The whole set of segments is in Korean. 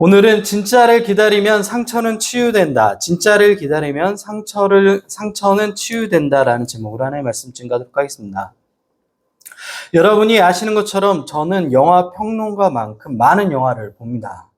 오늘은 진짜를 기다리면 상처는 치유된다. 진짜를 기다리면 상처는 치유된다라는 제목으로 하나의 말씀 증가하도록 하겠습니다. 여러분이 아시는 것처럼 저는 영화 평론가만큼 많은 영화를 봅니다.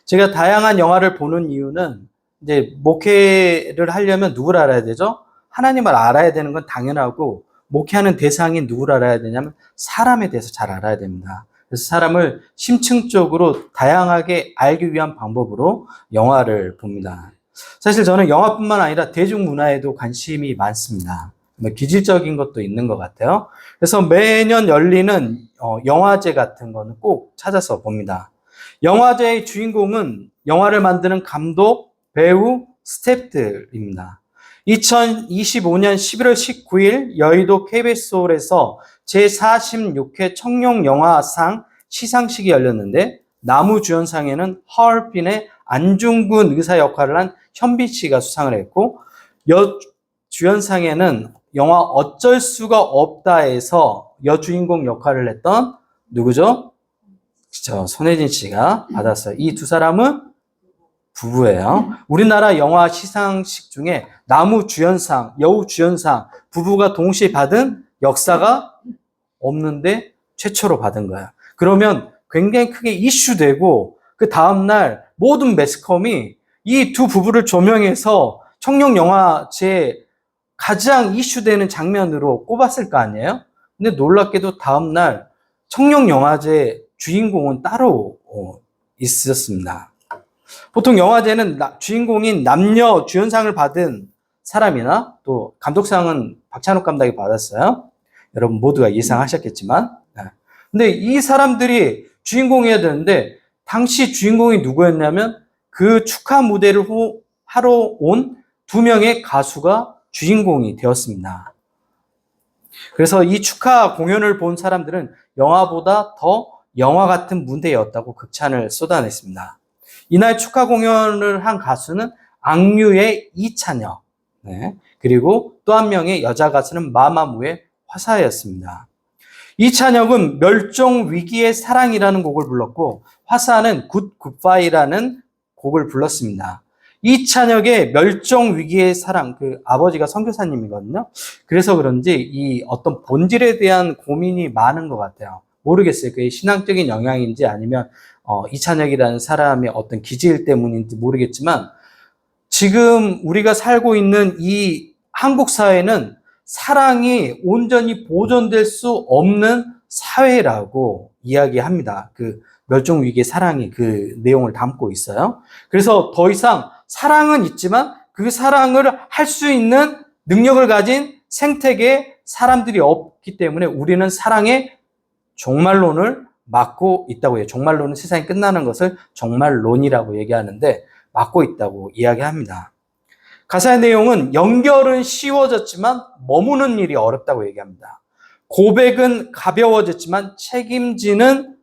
제가 다양한 영화를 보는 이유는 이제 목회를 하려면 누구를 알아야 되죠? 하나님을 알아야 되는 건 당연하고 목회하는 대상인 누구를 알아야 되냐면 사람에 대해서 잘 알아야 됩니다. 그래서 사람을 심층적으로 다양하게 알기 위한 방법으로 영화를 봅니다. 사실 저는 영화뿐만 아니라 대중문화에도 관심이 많습니다. 기질적인 것도 있는 것 같아요. 그래서 매년 열리는 영화제 같은 거는 꼭 찾아서 봅니다. 영화제의 주인공은 영화를 만드는 감독, 배우, 스태프들입니다. 2025년 11월 19일 여의도 KBS홀에서 제46회 청룡영화상 시상식이 열렸는데 나무주연상에는 하얼빈의 안중근 의사 역할을 한 현빈 씨가 수상을 했고 여주연상에는 영화 어쩔 수가 없다에서 여주인공 역할을 했던 누구죠? 그렇죠. 손예진 씨가 받았어요. 이 두 사람은 부부예요. 우리나라 영화 시상식 중에 나무주연상, 여우주연상 부부가 동시에 받은 역사가 없는데 최초로 받은 거야. 그러면 굉장히 크게 이슈되고 그 다음날 모든 매스컴이 이 두 부부를 조명해서 청룡영화제 가장 이슈되는 장면으로 꼽았을 거 아니에요? 근데 놀랍게도 다음날 청룡영화제 주인공은 따로 있었습니다. 보통 영화제는 주인공인 남녀 주연상을 받은 사람이나 또 감독상은 박찬욱 감독이 받았어요. 여러분 모두가 예상하셨겠지만. 근데 이 사람들이 주인공이어야 되는데 당시 주인공이 누구였냐면 그 축하 무대를 하러 온 두 명의 가수가 주인공이 되었습니다. 그래서 이 축하 공연을 본 사람들은 영화보다 더 영화 같은 무대였다고 극찬을 쏟아냈습니다. 이날 축하 공연을 한 가수는 악뮤의 이찬혁, 그리고 또 한 명의 여자 가수는 마마무의 화사였습니다. 이찬혁은 멸종 위기의 사랑이라는 곡을 불렀고 화사는 굿 굿바이라는 곡을 불렀습니다. 이찬혁의 멸종 위기의 사랑, 그 아버지가 선교사님이거든요. 그래서 그런지 이 어떤 본질에 대한 고민이 많은 것 같아요. 모르겠어요. 그게 신앙적인 영향인지 아니면 이찬혁이라는 사람의 어떤 기질 때문인지 모르겠지만 지금 우리가 살고 있는 이 한국 사회는 사랑이 온전히 보존될 수 없는 사회라고 이야기합니다. 그 멸종위기의 사랑이 그 내용을 담고 있어요. 그래서 더 이상 사랑은 있지만 그 사랑을 할 수 있는 능력을 가진 생태계에 사람들이 없기 때문에 우리는 사랑의 종말론을 막고 있다고 해요. 종말론은 세상이 끝나는 것을 종말론이라고 얘기하는데 막고 있다고 이야기합니다. 가사의 내용은 연결은 쉬워졌지만 머무는 일이 어렵다고 얘기합니다. 고백은 가벼워졌지만 책임지는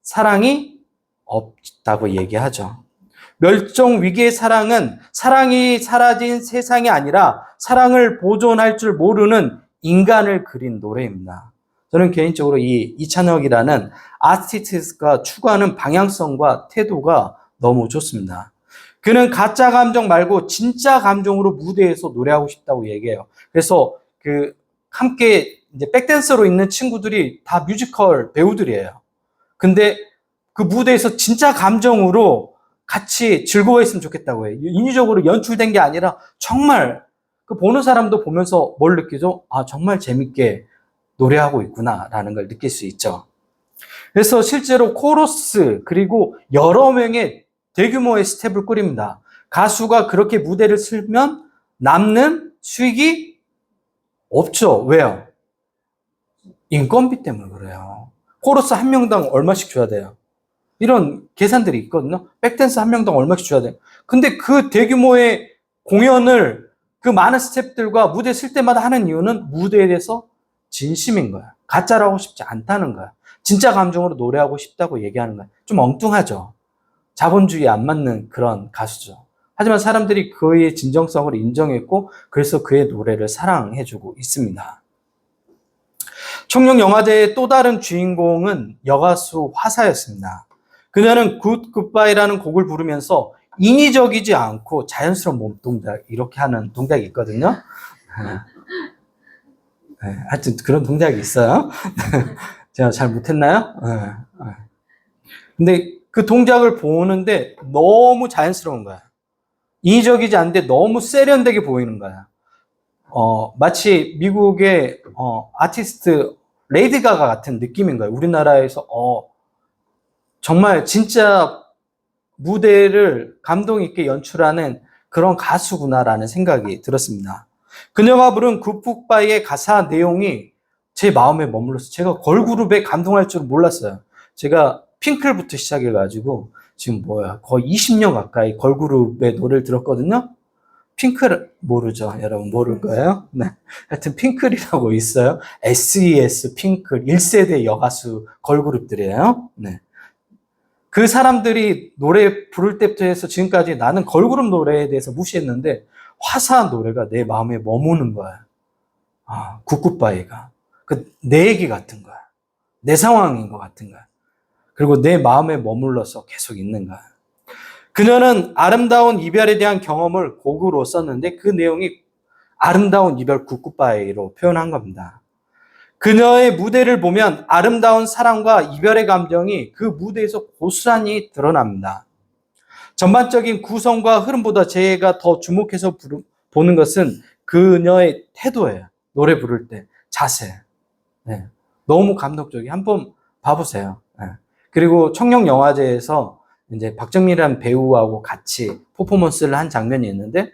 사랑이 없다고 얘기하죠. 멸종 위기의 사랑은 사랑이 사라진 세상이 아니라 사랑을 보존할 줄 모르는 인간을 그린 노래입니다. 저는 개인적으로 이 이찬혁이라는 아티스트가 추구하는 방향성과 태도가 너무 좋습니다. 그는 가짜 감정 말고 진짜 감정으로 무대에서 노래하고 싶다고 얘기해요. 그래서 함께 이제 백댄서로 있는 친구들이 다 뮤지컬 배우들이에요. 근데 그 무대에서 진짜 감정으로 같이 즐거워했으면 좋겠다고 해요. 인위적으로 연출된 게 아니라 정말 그 보는 사람도 보면서 뭘 느끼죠? 아, 정말 재밌게 노래하고 있구나라는 걸 느낄 수 있죠. 그래서 실제로 코러스 그리고 여러 명의 대규모의 스텝을 꾸립니다. 가수가 그렇게 무대를 쓸면 남는 수익이 없죠. 왜요? 인건비 때문에 그래요. 코러스 한 명당 얼마씩 줘야 돼요. 이런 계산들이 있거든요. 백댄서 한 명당 얼마씩 줘야 돼요. 근데 그 대규모의 공연을 그 많은 스태프들과 무대에 쓸 때마다 하는 이유는 무대에 대해서 진심인 거야. 가짜로 하고 싶지 않다는 거야. 진짜 감정으로 노래하고 싶다고 얘기하는 거야. 좀 엉뚱하죠. 자본주의에 안 맞는 그런 가수죠. 하지만 사람들이 그의 진정성을 인정했고 그래서 그의 노래를 사랑해주고 있습니다. 청룡영화제의 또 다른 주인공은 여가수 화사였습니다. 그녀는 굿 굿바이라는 곡을 부르면서 인위적이지 않고 자연스러운 몸 동작 이렇게 하는 동작이 있거든요. 네, 하여튼 그런 동작이 있어요. 제가 잘 못했나요? 네. 근데 그 동작을 보는데 너무 자연스러운 거야. 인위적이지 않은데 너무 세련되게 보이는 거야. 마치 미국의 아티스트 레이디 가가 같은 느낌인 거예요. 우리나라에서 정말 진짜 무대를 감동 있게 연출하는 그런 가수구나라는 생각이 들었습니다. 그녀가 부른 굿북바이의 가사 내용이 제 마음에 머물러서 제가 걸그룹에 감동할 줄 몰랐어요. 제가 핑클부터 시작해가지고 지금 거의 20년 가까이 걸그룹의 노래를 들었거든요. 핑클 모르죠? 여러분 모를 거예요? 네. 하여튼 핑클이라고 있어요. SES, 핑클, 1세대 여가수 걸그룹들이에요. 네. 그 사람들이 노래 부를 때부터 해서 지금까지 나는 걸그룹 노래에 대해서 무시했는데 화사한 노래가 내 마음에 머무는 거야. 굿굿바이가. 내 얘기 같은 거야. 내 상황인 것 같은 거야. 그리고 내 마음에 머물러서 계속 있는 거야. 그녀는 아름다운 이별에 대한 경험을 곡으로 썼는데 그 내용이 아름다운 이별 굿굿바이로 표현한 겁니다. 그녀의 무대를 보면 아름다운 사랑과 이별의 감정이 그 무대에서 고스란히 드러납니다. 전반적인 구성과 흐름보다 제가 더 주목해서 보는 것은 그녀의 태도예요. 노래 부를 때 자세. 네. 너무 감동적이. 한번 봐보세요. 네. 그리고 청룡영화제에서 이제 박정민이라는 배우하고 같이 퍼포먼스를 한 장면이 있는데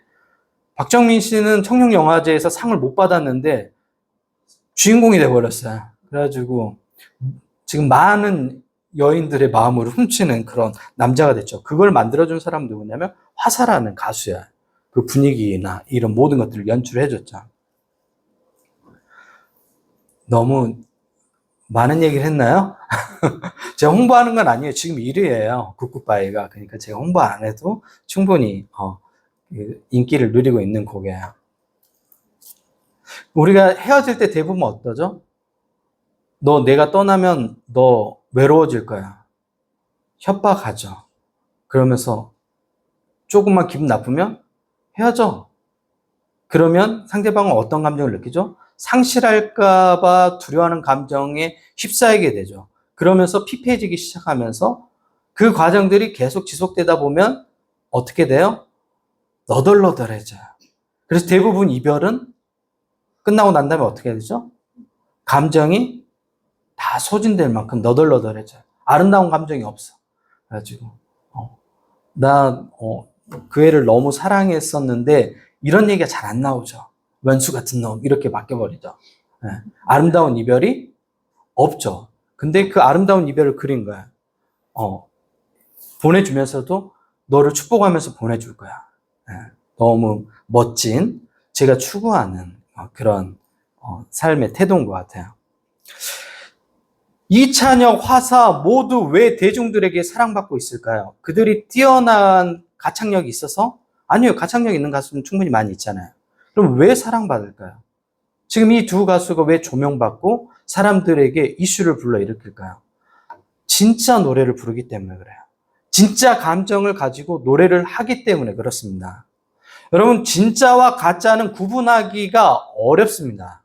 박정민 씨는 청룡영화제에서 상을 못 받았는데 주인공이 돼버렸어요. 그래가지고 지금 많은 여인들의 마음을 훔치는 그런 남자가 됐죠. 그걸 만들어준 사람 누구냐면 화사라는 가수야. 그 분위기나 이런 모든 것들을 연출해줬죠. 너무 많은 얘기를 했나요? 제가 홍보하는 건 아니에요. 지금 1위예요. 굿굿바이가. 그러니까 제가 홍보 안 해도 충분히 인기를 누리고 있는 곡이에요. 우리가 헤어질 때 대부분 어떠죠? 내가 떠나면 너 외로워질 거야. 협박하죠. 그러면서 조금만 기분 나쁘면 헤어져. 그러면 상대방은 어떤 감정을 느끼죠? 상실할까봐 두려워하는 감정에 휩싸이게 되죠. 그러면서 피폐해지기 시작하면서 그 과정들이 계속 지속되다 보면 어떻게 돼요? 너덜너덜해져요. 그래서 대부분 이별은 끝나고 난 다음에 어떻게 되죠? 감정이 다 소진될 만큼 너덜너덜해져요. 아름다운 감정이 없어. 그래가지고 그 애를 너무 사랑했었는데 이런 얘기가 잘 안 나오죠. 원수 같은 놈 이렇게 바뀌어버리죠. 네. 아름다운 이별이 없죠. 근데 그 아름다운 이별을 그린 거야. 보내주면서도 너를 축복하면서 보내줄 거야. 네. 너무 멋진 제가 추구하는 그런 삶의 태도인 것 같아요. 이찬혁, 화사 모두 왜 대중들에게 사랑받고 있을까요? 그들이 뛰어난 가창력이 있어서? 아니요. 가창력 있는 가수는 충분히 많이 있잖아요. 그럼 왜 사랑받을까요? 지금 이 두 가수가 왜 조명받고 사람들에게 이슈를 불러일으킬까요? 진짜 노래를 부르기 때문에 그래요. 진짜 감정을 가지고 노래를 하기 때문에 그렇습니다. 여러분, 진짜와 가짜는 구분하기가 어렵습니다.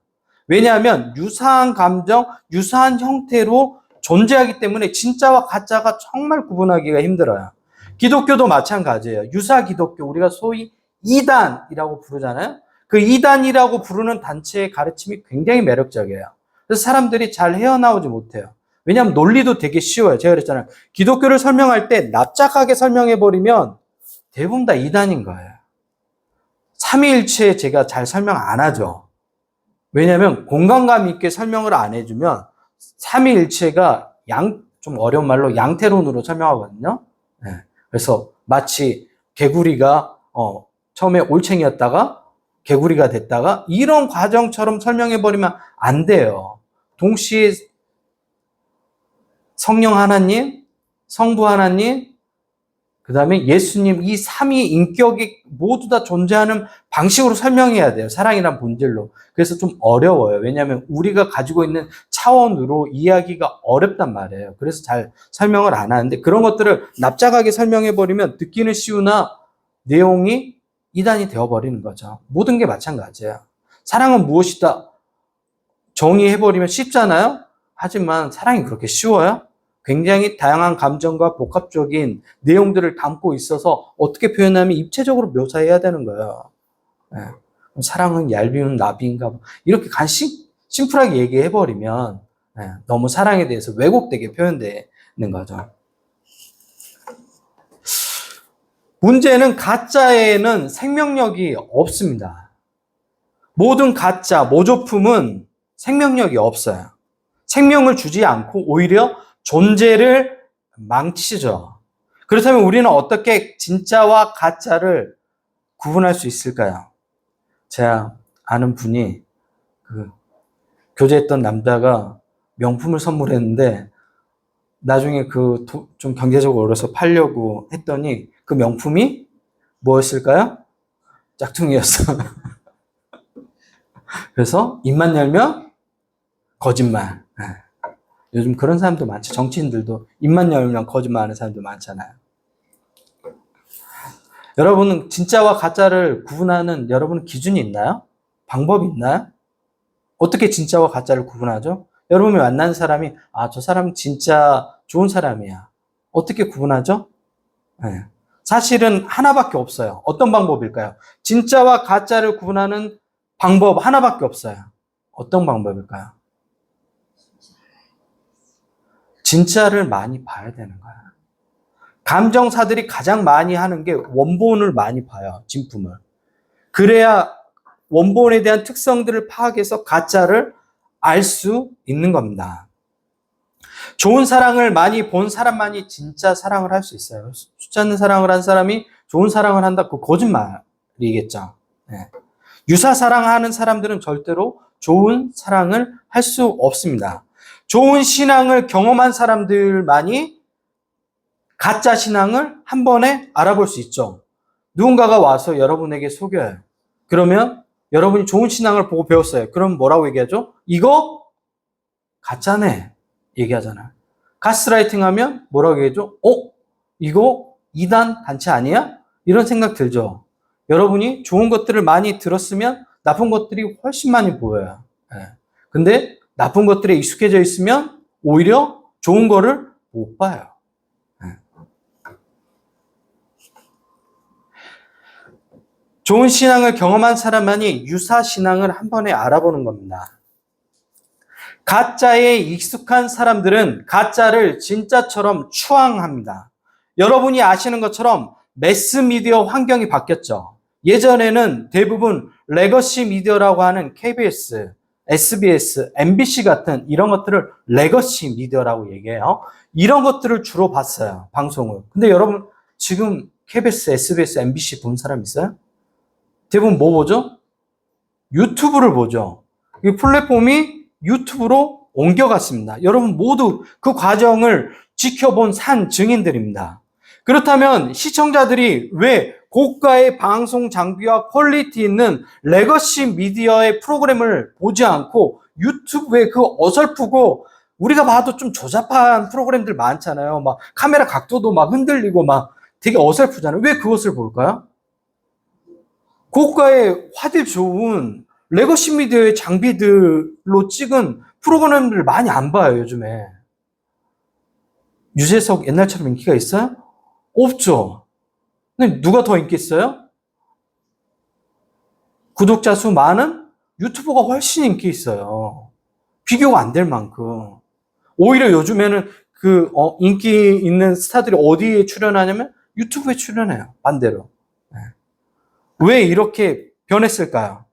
왜냐하면 유사한 감정, 유사한 형태로 존재하기 때문에 진짜와 가짜가 정말 구분하기가 힘들어요. 기독교도 마찬가지예요. 유사 기독교, 우리가 소위 이단이라고 부르잖아요. 그 이단이라고 부르는 단체의 가르침이 굉장히 매력적이에요. 그래서 사람들이 잘 헤어나오지 못해요. 왜냐하면 논리도 되게 쉬워요. 제가 그랬잖아요. 기독교를 설명할 때 납작하게 설명해버리면 대부분 다 이단인 거예요. 삼위일체 제가 잘 설명 안 하죠. 왜냐하면 공간감 있게 설명을 안 해주면 삼위일체가 좀 어려운 말로 양태론으로 설명하거든요. 네. 그래서 마치 개구리가 처음에 올챙이였다가 개구리가 됐다가 이런 과정처럼 설명해버리면 안 돼요. 동시에 성령 하나님, 성부 하나님, 그 다음에 예수님 이 삼위 인격이 모두 다 존재하는 방식으로 설명해야 돼요. 사랑이란 본질로. 그래서 좀 어려워요. 왜냐하면 우리가 가지고 있는 차원으로 이해하기가 어렵단 말이에요. 그래서 잘 설명을 안 하는데 그런 것들을 납작하게 설명해버리면 듣기는 쉬우나 내용이 이단이 되어버리는 거죠. 모든 게 마찬가지예요. 사랑은 무엇이다 정의해버리면 쉽잖아요. 하지만 사랑이 그렇게 쉬워요? 굉장히 다양한 감정과 복합적인 내용들을 담고 있어서 어떻게 표현하면 입체적으로 묘사해야 되는 거예요. 네. 사랑은 얄미운 나비인가 이렇게 심플하게 얘기해버리면 네. 너무 사랑에 대해서 왜곡되게 표현되는 거죠. 문제는 가짜에는 생명력이 없습니다. 모든 가짜, 모조품은 생명력이 없어요. 생명을 주지 않고 오히려 존재를 망치죠. 그렇다면 우리는 어떻게 진짜와 가짜를 구분할 수 있을까요? 제가 아는 분이 교제했던 남자가 명품을 선물했는데 나중에 좀 경제적으로 어려서 팔려고 했더니 그 명품이 뭐였을까요? 짝퉁이었어. 그래서 입만 열면 거짓말. 요즘 그런 사람도 많죠. 정치인들도 입만 열면 거짓말하는 사람도 많잖아요. 여러분은 진짜와 가짜를 구분하는 여러분 기준이 있나요? 방법이 있나요? 어떻게 진짜와 가짜를 구분하죠? 여러분이 만난 사람이 저 사람은 진짜 좋은 사람이야. 어떻게 구분하죠? 네. 사실은 하나밖에 없어요. 어떤 방법일까요? 진짜와 가짜를 구분하는 방법 하나밖에 없어요. 어떤 방법일까요? 진짜를 많이 봐야 되는 거야. 감정사들이 가장 많이 하는 게 원본을 많이 봐요. 진품을. 그래야 원본에 대한 특성들을 파악해서 가짜를 알 수 있는 겁니다. 좋은 사랑을 많이 본 사람만이 진짜 사랑을 할 수 있어요. 숫자 있는 사랑을 한 사람이 좋은 사랑을 한다? 그 거짓말이겠죠. 네. 유사 사랑하는 사람들은 절대로 좋은 사랑을 할 수 없습니다. 좋은 신앙을 경험한 사람들만이 가짜 신앙을 한 번에 알아볼 수 있죠. 누군가가 와서 여러분에게 속여요. 그러면 여러분이 좋은 신앙을 보고 배웠어요. 그럼 뭐라고 얘기하죠? 이거 가짜네 얘기하잖아요. 가스라이팅 하면 뭐라고 얘기하죠? 이거 이단 단체 아니야? 이런 생각 들죠. 여러분이 좋은 것들을 많이 들었으면 나쁜 것들이 훨씬 많이 보여요. 근데 나쁜 것들에 익숙해져 있으면 오히려 좋은 거를 못 봐요. 좋은 신앙을 경험한 사람만이 유사 신앙을 한 번에 알아보는 겁니다. 가짜에 익숙한 사람들은 가짜를 진짜처럼 추앙합니다. 여러분이 아시는 것처럼 매스미디어 환경이 바뀌었죠. 예전에는 대부분 레거시 미디어라고 하는 KBS, SBS, MBC 같은 이런 것들을 레거시 미디어라고 얘기해요. 이런 것들을 주로 봤어요, 방송을. 근데 여러분 지금 KBS, SBS, MBC 본 사람 있어요? 대부분 뭐 보죠? 유튜브를 보죠. 이 플랫폼이 유튜브로 옮겨갔습니다. 여러분 모두 그 과정을 지켜본 산 증인들입니다. 그렇다면 시청자들이 왜 고가의 방송 장비와 퀄리티 있는 레거시 미디어의 프로그램을 보지 않고 유튜브에 그 어설프고 우리가 봐도 좀 조잡한 프로그램들 많잖아요. 막 카메라 각도도 막 흔들리고 막 되게 어설프잖아요. 왜 그것을 볼까요? 고가의 화질 좋은 레거시 미디어의 장비들로 찍은 프로그램들을 많이 안 봐요, 요즘에. 유재석 옛날처럼 인기가 있어요? 없죠. 근데 누가 더 인기 있어요? 구독자 수 많은 유튜버가 훨씬 인기 있어요. 비교가 안 될 만큼. 오히려 요즘에는 인기 있는 스타들이 어디에 출연하냐면 유튜브에 출연해요, 반대로. 왜 이렇게 변했을까요?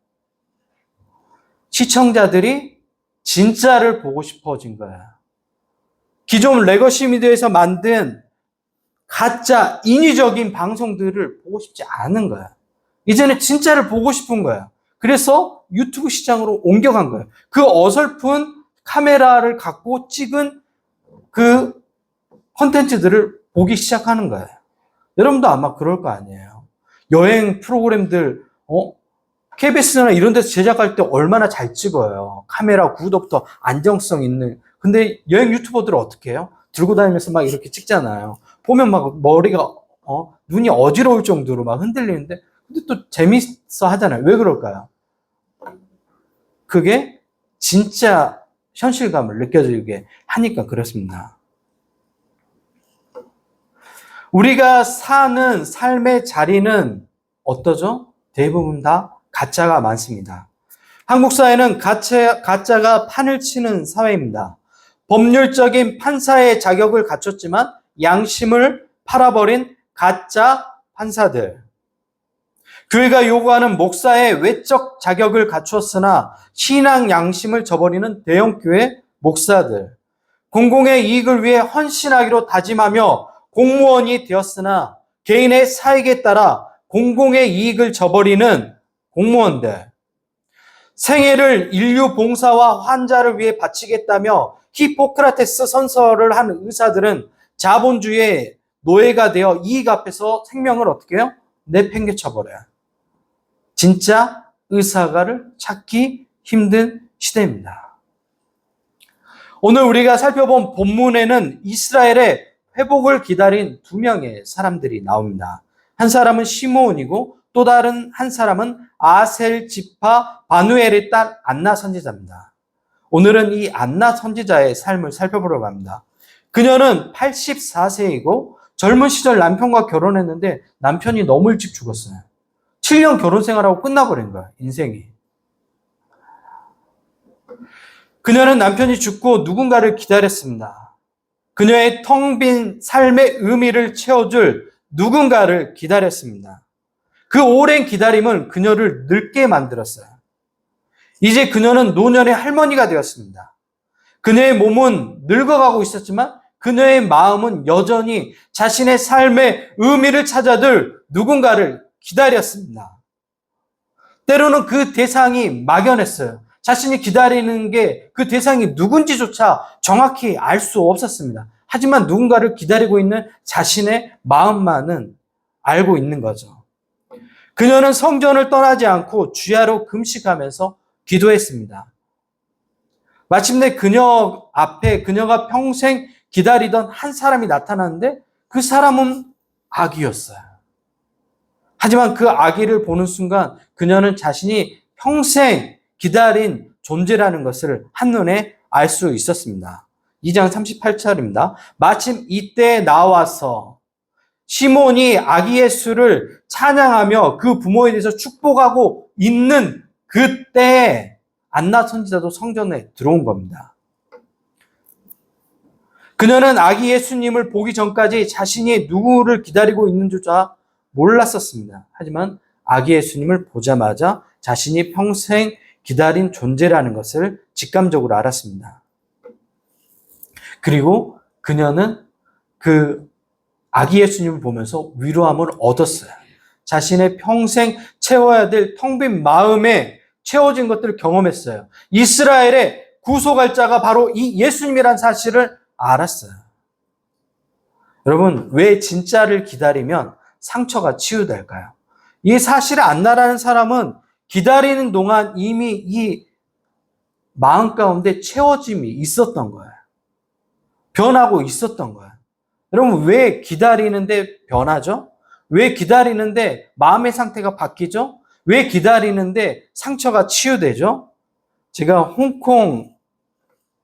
시청자들이 진짜를 보고 싶어진 거예요. 기존 레거시 미디어에서 만든 가짜 인위적인 방송들을 보고 싶지 않은 거예요. 이제는 진짜를 보고 싶은 거예요. 그래서 유튜브 시장으로 옮겨간 거예요. 그 어설픈 카메라를 갖고 찍은 그 콘텐츠들을 보기 시작하는 거예요. 여러분도 아마 그럴 거 아니에요. 여행 프로그램들, KBS나 이런 데서 제작할 때 얼마나 잘 찍어요. 카메라 구도부터 안정성 있는. 근데 여행 유튜버들은 어떻게 해요? 들고 다니면서 막 이렇게 찍잖아요. 보면 막 머리가, 눈이 어지러울 정도로 막 흔들리는데, 근데 또 재밌어 하잖아요. 왜 그럴까요? 그게 진짜 현실감을 느껴지게 하니까 그렇습니다. 우리가 사는 삶의 자리는 어떠죠? 대부분 다 가짜가 많습니다. 한국 사회는 가짜가 판을 치는 사회입니다. 법률적인 판사의 자격을 갖췄지만 양심을 팔아버린 가짜 판사들. 교회가 요구하는 목사의 외적 자격을 갖추었으나 신앙 양심을 저버리는 대형교회 목사들. 공공의 이익을 위해 헌신하기로 다짐하며 공무원이 되었으나 개인의 사익에 따라 공공의 이익을 저버리는 공무원들. 생애를 인류 봉사와 환자를 위해 바치겠다며 히포크라테스 선서를 한 의사들은 자본주의의 노예가 되어 이익 앞에서 생명을 어떻게 해요? 내팽개쳐버려요. 진짜 의사가를 찾기 힘든 시대입니다. 오늘 우리가 살펴본 본문에는 이스라엘의 회복을 기다린 두 명의 사람들이 나옵니다. 한 사람은 시므온이고 또 다른 한 사람은 아셀 지파 바누엘의 딸 안나 선지자입니다. 오늘은 이 안나 선지자의 삶을 살펴보려고 합니다. 그녀는 84세이고 젊은 시절 남편과 결혼했는데 남편이 너무 일찍 죽었어요. 7년 결혼 생활하고 끝나버린 거야, 인생이. 그녀는 남편이 죽고 누군가를 기다렸습니다. 그녀의 텅 빈 삶의 의미를 채워줄 누군가를 기다렸습니다. 그 오랜 기다림은 그녀를 늙게 만들었어요. 이제 그녀는 노년의 할머니가 되었습니다. 그녀의 몸은 늙어가고 있었지만 그녀의 마음은 여전히 자신의 삶의 의미를 찾아들 누군가를 기다렸습니다. 때로는 그 대상이 막연했어요. 자신이 기다리는 게 그 대상이 누군지조차 정확히 알 수 없었습니다. 하지만 누군가를 기다리고 있는 자신의 마음만은 알고 있는 거죠. 그녀는 성전을 떠나지 않고 주야로 금식하면서 기도했습니다. 마침내 그녀 앞에 그녀가 평생 기다리던 한 사람이 나타났는데 그 사람은 아기였어요. 하지만 그 아기를 보는 순간 그녀는 자신이 평생 기다린 존재라는 것을 한눈에 알 수 있었습니다. 2장 38절입니다. 마침 이때 나와서 시몬이 아기 예수를 찬양하며 그 부모에 대해서 축복하고 있는 그때 안나 선지자도 성전에 들어온 겁니다. 그녀는 아기 예수님을 보기 전까지 자신이 누구를 기다리고 있는지조차 몰랐었습니다. 하지만 아기 예수님을 보자마자 자신이 평생 기다린 존재라는 것을 직감적으로 알았습니다. 그리고 그녀는 그 아기 예수님을 보면서 위로함을 얻었어요. 자신의 평생 채워야 될 텅 빈 마음에 채워진 것들을 경험했어요. 이스라엘의 구속할 자가 바로 이 예수님이라는 사실을 알았어요. 여러분, 왜 진짜를 기다리면 상처가 치유될까요? 이 사실을 안나라는 사람은 기다리는 동안 이미 이 마음 가운데 채워짐이 있었던 거예요. 변하고 있었던 거예요. 여러분, 왜 기다리는데 변하죠? 왜 기다리는데 마음의 상태가 바뀌죠? 왜 기다리는데 상처가 치유되죠? 제가 홍콩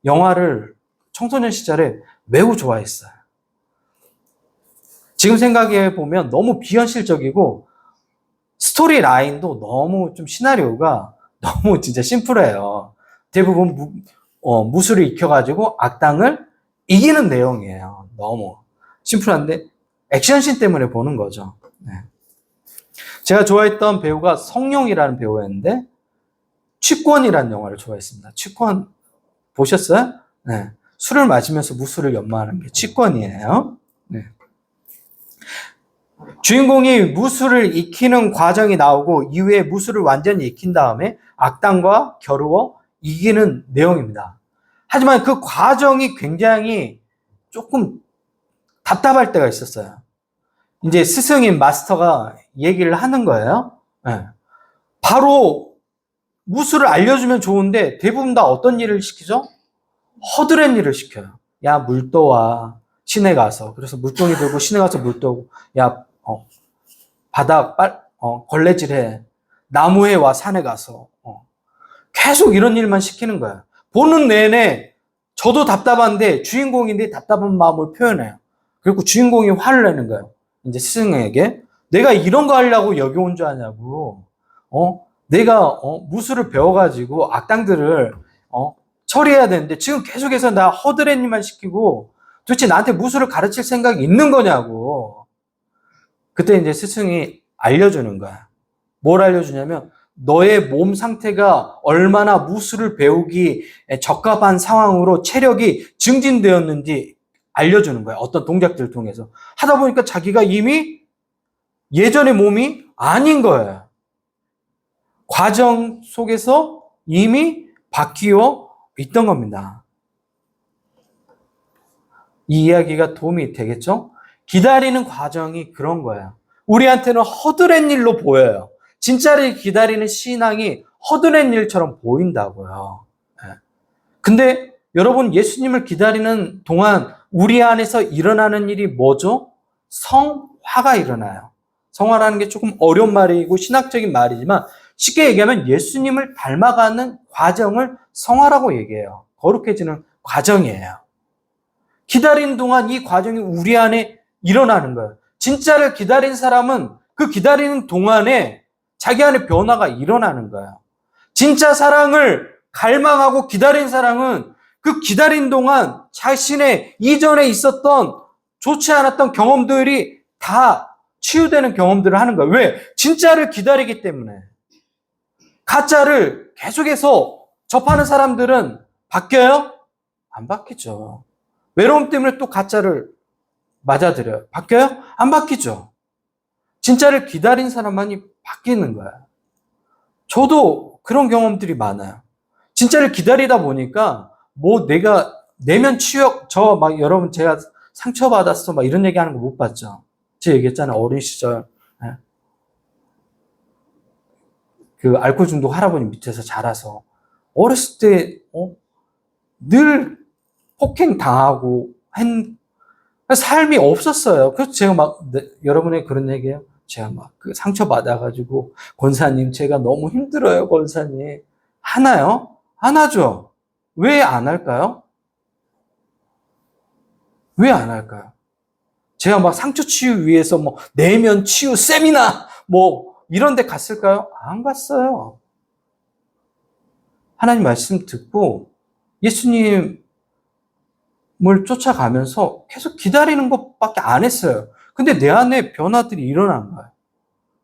영화를 청소년 시절에 매우 좋아했어요. 지금 생각해 보면 너무 비현실적이고 스토리 라인도 너무 좀 시나리오가 너무 진짜 심플해요. 대부분 무술을 익혀가지고 악당을 이기는 내용이에요. 너무 심플한데 액션씬 때문에 보는 거죠. 네. 제가 좋아했던 배우가 성룡이라는 배우였는데 취권이라는 영화를 좋아했습니다. 취권 보셨어요? 네. 술을 마시면서 무술을 연마하는 게 취권이에요. 네. 주인공이 무술을 익히는 과정이 나오고 이후에 무술을 완전히 익힌 다음에 악당과 겨루어 이기는 내용입니다. 하지만 그 과정이 굉장히 조금 답답할 때가 있었어요. 이제 스승인 마스터가 얘기를 하는 거예요. 네. 바로 무술을 알려주면 좋은데 대부분 다 어떤 일을 시키죠? 허드렛 일을 시켜요. 야, 물 떠와. 시내 가서. 그래서 물동이 들고 시내 가서 물 떠고. 야, 바닥 걸레질해. 나무에 와, 산에 가서. 계속 이런 일만 시키는 거야. 보는 내내 저도 답답한데 주인공인데 답답한 마음을 표현해요. 그리고 주인공이 화를 내는 거예요. 이제 스승에게. 내가 이런 거 하려고 여기 온 줄 아냐고. 내가 무술을 배워가지고 악당들을 처리해야 되는데 지금 계속해서 나 허드렛 일만 시키고 도대체 나한테 무술을 가르칠 생각이 있는 거냐고. 그때 이제 스승이 알려주는 거야. 뭘 알려주냐면 너의 몸 상태가 얼마나 무술을 배우기 적합한 상황으로 체력이 증진되었는지 알려주는 거야. 어떤 동작들을 통해서. 하다 보니까 자기가 이미 예전의 몸이 아닌 거예요. 과정 속에서 이미 바뀌어 있던 겁니다. 이 이야기가 도움이 되겠죠? 기다리는 과정이 그런 거예요. 우리한테는 허드렛 일로 보여요. 진짜를 기다리는 신앙이 허드렛 일처럼 보인다고요. 근데 여러분, 예수님을 기다리는 동안 우리 안에서 일어나는 일이 뭐죠? 성화가 일어나요. 성화라는 게 조금 어려운 말이고 신학적인 말이지만 쉽게 얘기하면 예수님을 닮아가는 과정을 성화라고 얘기해요. 거룩해지는 과정이에요. 기다리는 동안 이 과정이 우리 안에 일어나는 거예요. 진짜를 기다린 사람은 그 기다리는 동안에 자기 안에 변화가 일어나는 거예요. 진짜 사랑을 갈망하고 기다린 사람은 그 기다린 동안 자신의 이전에 있었던 좋지 않았던 경험들이 다 치유되는 경험들을 하는 거예요. 왜? 진짜를 기다리기 때문에. 가짜를 계속해서 접하는 사람들은 바뀌어요? 안 바뀌죠. 외로움 때문에 또 가짜를 맞아들여요. 바뀌어요? 안 바뀌죠. 진짜를 기다린 사람만이 바뀌는 거야. 저도 그런 경험들이 많아요. 진짜를 기다리다 보니까 뭐 내가 내면 치유, 여러분 제가 상처받았어 막 이런 얘기하는 거 못 봤죠. 제가 얘기했잖아요. 어린 시절 그 알코올 중독 할아버지 밑에서 자라서 어렸을 때 늘 폭행 당하고 삶이 없었어요. 그래서 제가 여러분의 그런 얘기예요. 제가 그 상처 받아가지고 권사님 제가 너무 힘들어요, 권사님. 하나요? 안 하죠. 왜 안 할까요? 왜 안 할까요? 제가 상처 치유 위해서 내면 치유 세미나 이런 데 갔을까요? 안 갔어요. 하나님 말씀 듣고 예수님을 쫓아가면서 계속 기다리는 것밖에 안 했어요. 근데 내 안에 변화들이 일어난 거예요.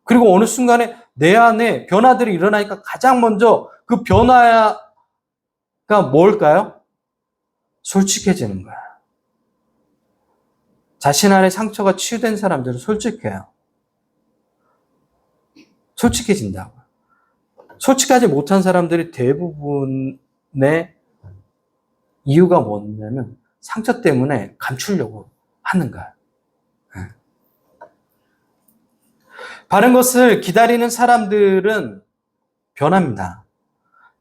그리고 어느 순간에 내 안에 변화들이 일어나니까 가장 먼저 그 변화가 뭘까요? 솔직해지는 거야. 자신 안에 상처가 치유된 사람들은 솔직해요. 솔직해진다고. 솔직하지 못한 사람들이 대부분의 이유가 뭐냐면 상처 때문에 감추려고 하는 거야. 바른 것을 기다리는 사람들은 변합니다.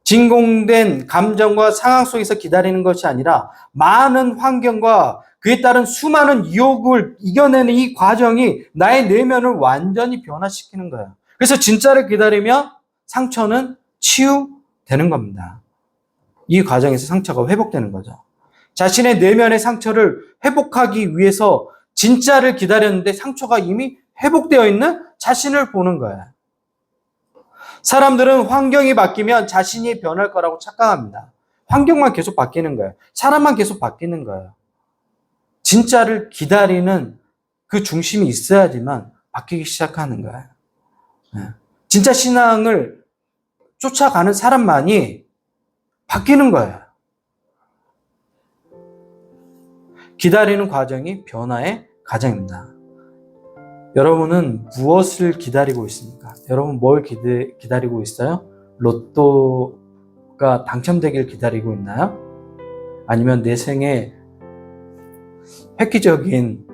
진공된 감정과 상황 속에서 기다리는 것이 아니라 많은 환경과 그에 따른 수많은 유혹을 이겨내는 이 과정이 나의 내면을 완전히 변화시키는 거예요. 그래서 진짜를 기다리면 상처는 치유되는 겁니다. 이 과정에서 상처가 회복되는 거죠. 자신의 내면의 상처를 회복하기 위해서 진짜를 기다렸는데 상처가 이미 회복되어 있는 자신을 보는 거예요. 사람들은 환경이 바뀌면 자신이 변할 거라고 착각합니다. 환경만 계속 바뀌는 거예요. 사람만 계속 바뀌는 거예요. 진짜를 기다리는 그 중심이 있어야지만 바뀌기 시작하는 거예요. 진짜 신앙을 쫓아가는 사람만이 바뀌는 거예요. 기다리는 과정이 변화의 과정입니다. 여러분은 무엇을 기다리고 있습니까? 여러분 뭘 기다리고 있어요? 로또가 당첨되길 기다리고 있나요? 아니면 내 생에 획기적인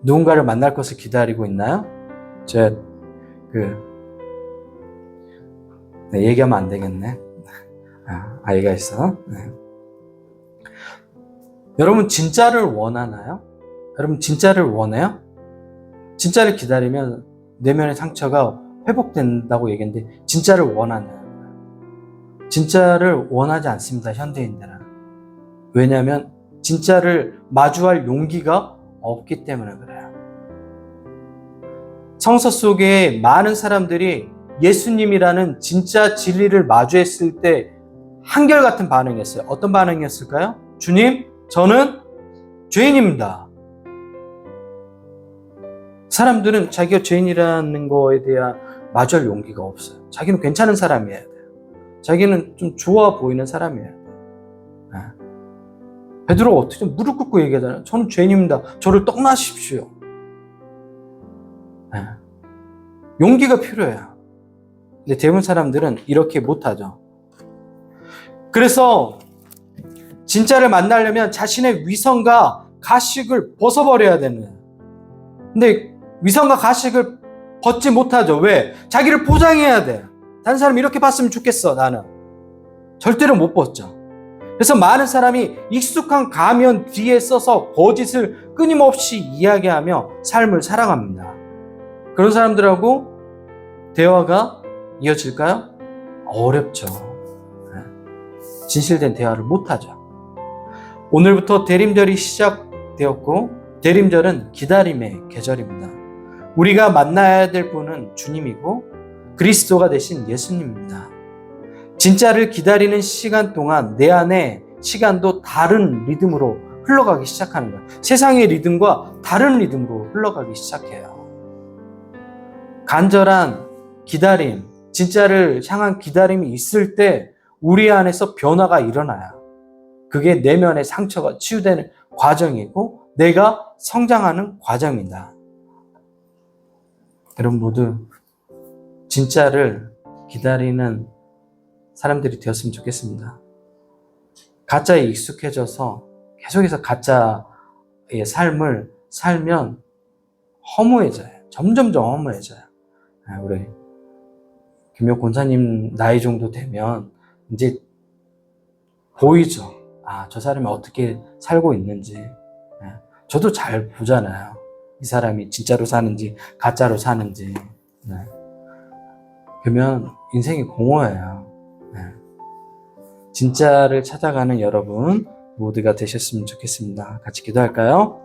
누군가를 만날 것을 기다리고 있나요? 제가 네, 얘기하면 안 되겠네. 아이가 있어. 네. 여러분 진짜를 원하나요? 여러분 진짜를 원해요? 진짜를 기다리면 내면의 상처가 회복된다고 얘기했는데 진짜를 원하나요? 진짜를 원하지 않습니다. 현대인들은. 왜냐하면 진짜를 마주할 용기가 없기 때문에 그래요. 성서 속에 많은 사람들이 예수님이라는 진짜 진리를 마주했을 때 한결같은 반응이었어요. 어떤 반응이었을까요? 주님, 저는 죄인입니다. 사람들은 자기가 죄인이라는 거에 대한 마주할 용기가 없어요. 자기는 괜찮은 사람이어야 돼요. 자기는 좀 좋아 보이는 사람이어야 돼요. 베드로가 어떻게 무릎 꿇고 얘기하잖아요. 저는 죄인입니다. 저를 떠나십시오. 용기가 필요해요. 근데 대부분 사람들은 이렇게 못하죠. 그래서 진짜를 만나려면 자신의 위선과 가식을 벗어버려야 되는. 근데 위선과 가식을 벗지 못하죠. 왜? 자기를 포장해야 돼. 다른 사람이 이렇게 봤으면 좋겠어, 나는. 절대로 못 벗죠. 그래서 많은 사람이 익숙한 가면 뒤에 써서 거짓을 끊임없이 이야기하며 삶을 살아갑니다. 그런 사람들하고 대화가 이어질까요? 어렵죠. 진실된 대화를 못하죠. 오늘부터 대림절이 시작되었고 대림절은 기다림의 계절입니다. 우리가 만나야 될 분은 주님이고 그리스도가 되신 예수님입니다. 진짜를 기다리는 시간 동안 내 안에 시간도 다른 리듬으로 흘러가기 시작하는 거예요. 세상의 리듬과 다른 리듬으로 흘러가기 시작해요. 간절한 기다림, 진짜를 향한 기다림이 있을 때 우리 안에서 변화가 일어나요. 그게 내면의 상처가 치유되는 과정이고 내가 성장하는 과정입니다. 여러분 모두 진짜를 기다리는 사람들이 되었으면 좋겠습니다. 가짜에 익숙해져서 계속해서 가짜의 삶을 살면 허무해져요. 점점점 허무해져요. 우리 김효 권사님 나이 정도 되면 이제 보이죠. 저 사람이 어떻게 살고 있는지. 저도 잘 보잖아요. 이 사람이 진짜로 사는지 가짜로 사는지. 그러면 인생이 공허해요. 진짜를 찾아가는 여러분 모두가 되셨으면 좋겠습니다. 같이 기도할까요?